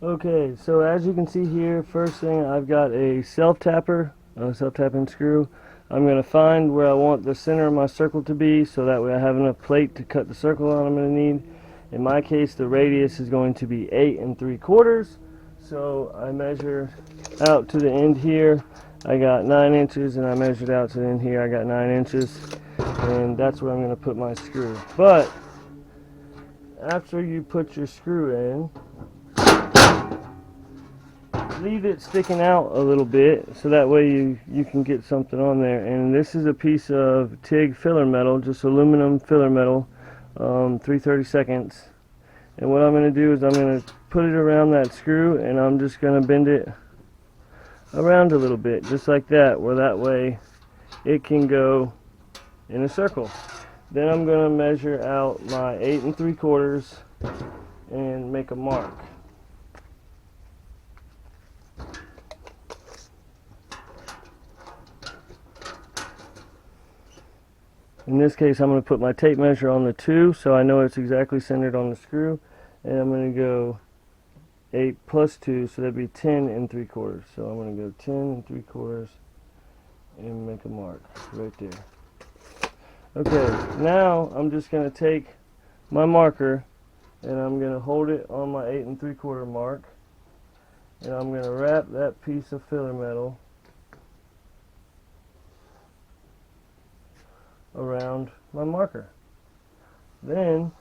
Okay, so as you can see here, first thing I've got a self-tapping screw. I'm going to find where I want the center of my circle to be, so that way I have enough plate to cut the circle out I'm going to need. In my case, the radius is going to be 8 3/4. So I measure out to the end here. I got 9 inches, and I measured out to the end here. I got 9 inches, and that's where I'm going to put my screw. But after you put your screw in, leave it sticking out a little bit so that way you can get something on there. And this is a piece of TIG filler metal, just aluminum filler metal, 3/32. And what I'm going to do is I'm going to put it around that screw, and I'm just going to bend it around a little bit, just like that, where that way it can go in a circle. Then I'm going to measure out my 8 3/4 and make a mark. In this case, I'm going to put my tape measure on the 2 so I know it's exactly centered on the screw, and I'm going to go 8 plus 2, so that'd be 10 3/4. So I'm going to go 10 3/4 and make a mark right there. Okay, now I'm just going to take my marker and I'm going to hold it on my 8 3/4 mark, and I'm going to wrap that piece of filler metal around my marker. Then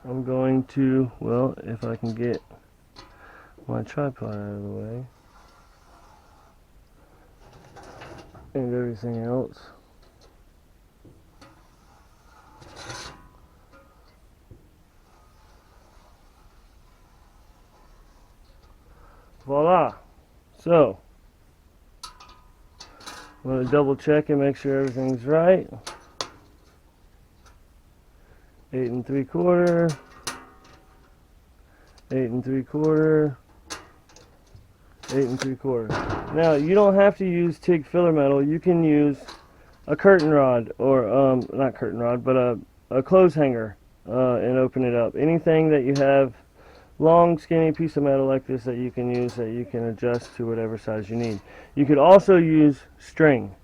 I'm going to, well, if I can get my tripod out of the way and everything else. Voila! So I'm going to double check and make sure everything's right. 8 3/4, 8 3/4, 8 3/4. Now you don't have to use TIG filler metal. You can use a curtain rod, or not curtain rod, but a clothes hanger, and open it up. Anything that you have, long skinny piece of metal like this that you can use, that you can adjust to whatever size you need. You could also use string.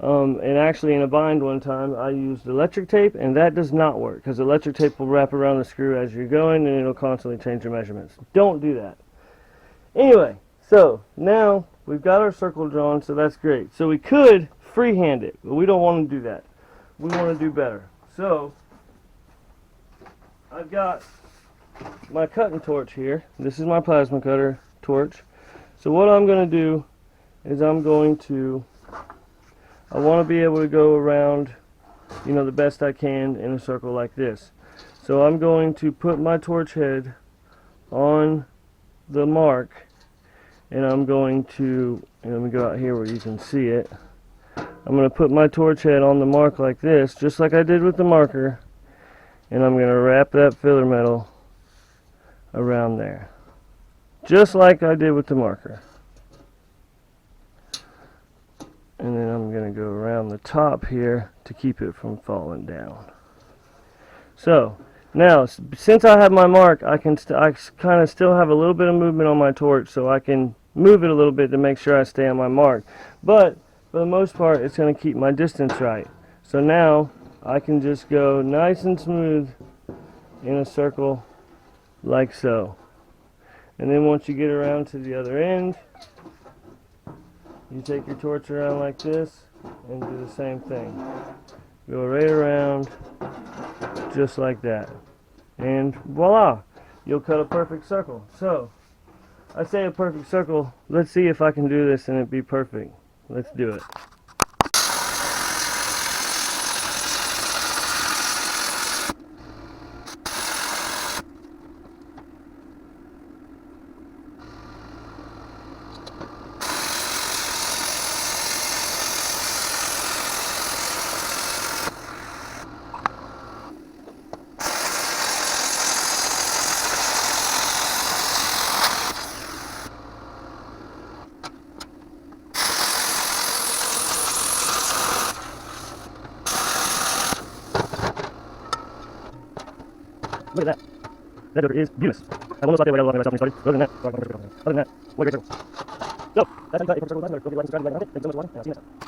And actually in a bind one time I used electric tape, and that does not work because electric tape will wrap around the screw as you're going and it'll constantly change your measurements. Don't do that. Anyway, so now we've got our circle drawn, so that's great. So we could freehand it, but we don't want to do that. We want to do better. So I've got my cutting torch here. This is my plasma cutter torch. So what I'm going to do is I want to be able to go around, the best I can in a circle like this. So I'm going to put my torch head on the mark, and I'm going to, let me go out here where you can see it. I'm going to put my torch head on the mark like this, just like I did with the marker, and I'm going to wrap that filler metal around there, just like I did with the marker. And then I'm going to go around the top here to keep it from falling down. So now, since I have my mark, I kind of still have a little bit of movement on my torch, so I can move it a little bit to make sure I stay on my mark. But for the most part, it's going to keep my distance right. So now I can just go nice and smooth in a circle like so. And then once you get around to the other end, you take your torch around like this and do the same thing. Go right around just like that. And voila! You'll cut a perfect circle. So, I say a perfect circle. Let's see if I can do this and it be perfect. Let's do it. Look at that. That joker is Venus. I will not stop there without myself started. Other than that, what a great circle. So, that's how you cut April circle. Go like and subscribe, like, and thanks so much for watching, and I'll see you next time.